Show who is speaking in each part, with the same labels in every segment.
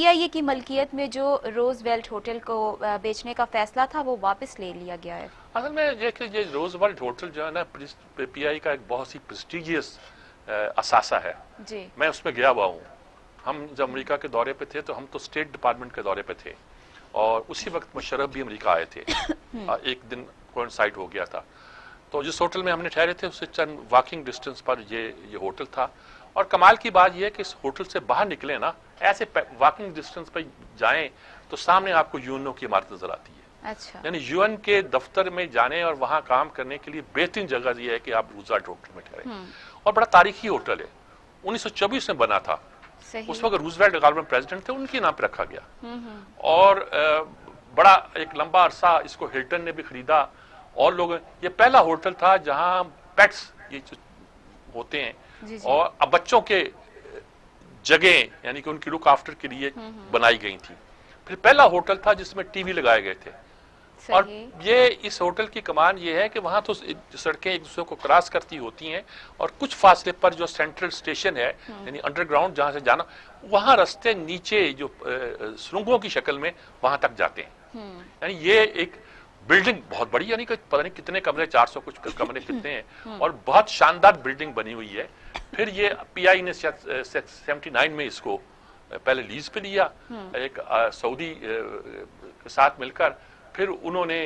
Speaker 1: PIA की मलकियत में जो रोजवेल्ट होटल को बेचने का फैसला था वो वापस ले लिया गया है।
Speaker 2: असल में ये रोजवेल्ट होटल जो है ना PI का एक बहुत ही प्रेस्टिजियस असासा है।
Speaker 1: जी।
Speaker 2: मैं उसमें गया हुआ हूँ। हम जब अमेरिका के दौरे पे थे तो हम तो स्टेट डिपार्टमेंट के दौरे पे थे और उसी वक्त मुशर्रफ भी अमेरिका आए थे। एक दिन कोइंसाइड हो गया था। तो जिस होटल में हमने ठहरे थे उससे चंद वॉकिंग डिस्टेंस पर ये होटल था। और कमाल की बात यह है कि इस होटल से बाहर निकले ना, ऐसे वॉकिंग डिस्टेंस पर जाएं तो सामने आपको यूएनओ की इमारत नजर आती है।
Speaker 1: अच्छा।
Speaker 2: यानी यूएन के दफ्तर में जाने और वहां काम करने के लिए बेहतरीन जगह यह है कि आप रूजवेल्ट होटल में ठहरे। और बड़ा तारीखी होटल है, 1924 में बना था। उस वक्त रूजवेल्ट गवर्नमेंट प्रेसिडेंट थे, उनके नाम पे रखा गया। और बड़ा एक लंबा अरसा इसको हिल्टन ने भी खरीदा और लोग, ये पहला होटल था जहां पेट्स ये जो होते हैं
Speaker 1: जी।
Speaker 2: और अब बच्चों के जगह यानी कि उनकी लुक आफ्टर के लिए बनाई गई थी। फिर पहला होटल था जिसमें टीवी लगाए गए थे। और ये इस होटल की कमान ये है कि वहां तो सड़कें एक दूसरे को क्रॉस करती होती हैं और कुछ फासले पर जो सेंट्रल स्टेशन है यानी अंडरग्राउंड जहां से जाना, वहां रास्ते नीचे जो सुरंगों की शक्ल में वहां तक जाते हैं। यानी ये एक बिल्डिंग बहुत बड़ी, यानी कि पता नहीं कितने कमरे, 400 कुछ कमरे कितने हैं, और बहुत शानदार बिल्डिंग बनी हुई है। फिर ये PI ने 79 में इसको पहले लीज पे लिया एक सऊदी के साथ मिलकर। फिर उन्होंने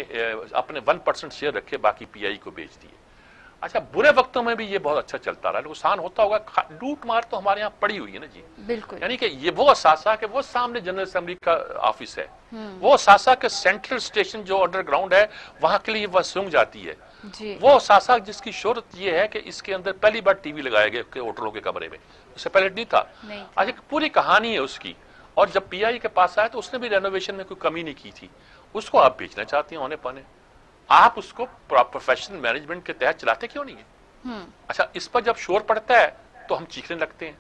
Speaker 2: अपने 1% शेयर रखे, बाकी PI को बेच दिए। अच्छा, बुरे वक्तों में भी ये बहुत अच्छा चलता रहा। नुकसान होता होगा, लूट मार तो हमारे यहाँ पड़ी हुई है ना जी।
Speaker 1: बिल्कुल।
Speaker 2: यानी कि ये वो असासा कि वो सामने जनरल असेंबली का ऑफिस है, वो असासा के सेंट्रल स्टेशन जो अंडरग्राउंड है वहां के लिए वह सुंग जाती है
Speaker 1: जी।
Speaker 2: वो असासा जिसकी शोहरत ये है कि इसके अंदर पहली बार टीवी लगाए गए होटलों के कमरे में, उससे पहले नहीं था। आज एक पूरी कहानी है उसकी। और जब PI के पास आया तो उसने भी रेनोवेशन में कोई कमी नहीं की थी। उसको आप बेचना चाहते हैं औने पौने, आप उसको प्रोफेशनल मैनेजमेंट के तहत चलाते क्यों नहीं है? अच्छा, इस पर जब शोर पड़ता है तो हम चीखने लगते हैं।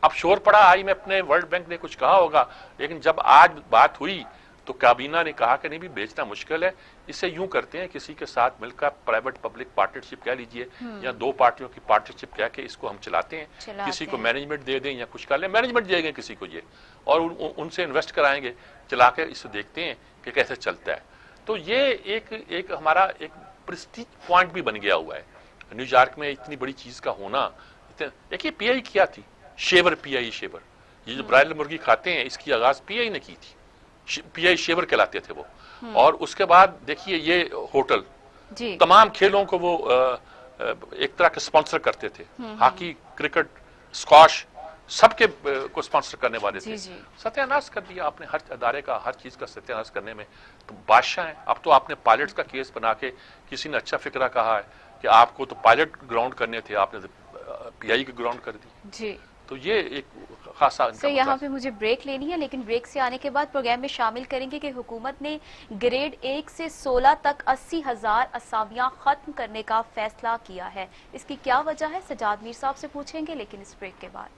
Speaker 2: अब शोर पड़ा, आई में अपने वर्ल्ड बैंक ने कुछ कहा होगा, लेकिन जब आज बात हुई तो काबीना ने कहा कि नहीं भी बेचना मुश्किल है, इसे यूं करते हैं किसी के साथ मिलकर प्राइवेट पब्लिक पार्टनरशिप कह लीजिए या दो पार्टियों की पार्टनरशिप कह के इसको हम चलाते हैं, किसी को मैनेजमेंट दे दें या कुछ कर लें, मैनेजमेंट देंगे किसी को ये, और उनसे इन्वेस्ट कराएंगे, चला के इसे देखते हैं कि कैसे चलता है। तो ये एक हमारा एक प्रेस्टीज पॉइंट भी बन गया हुआ है न्यूयॉर्क में, इतनी बड़ी चीज का होना। देखिए PI क्या थी, शेवर, PI शेवर, ये जो ब्रायलर मुर्गी खाते हैं इसकी आगाज PI ने की थी, PI शेवर कहलाते थे वो। और उसके बाद देखिए ये होटल तमाम खेलों को वो एक तरह के स्पॉन्सर करते थे, हॉकी, क्रिकेट, स्क्वाश, सबके को स्पॉन्सर करने वाले थे। सत्यानाश कर दिया आपने हर अदारे का, हर चीज का सत्यानाश करने में तो बादशाह है। अब तो आपने पायलट्स का केस बना के, किसी ने अच्छा फिक्रा कहा है कि आपको तो पायलट ग्राउंड करने थे, आपने PI के ग्राउंड कर दी जी। तो ये एक खासा
Speaker 1: यहाँ पे मुझे ब्रेक लेनी है, लेकिन ब्रेक से आने के बाद प्रोग्राम में शामिल करेंगे कि हुकूमत ने ग्रेड 1 से 16 तक 80,000 असामियां खत्म करने का फैसला किया है। इसकी क्या वजह है, सजाद मीर साहब से पूछेंगे, लेकिन इस ब्रेक के बाद।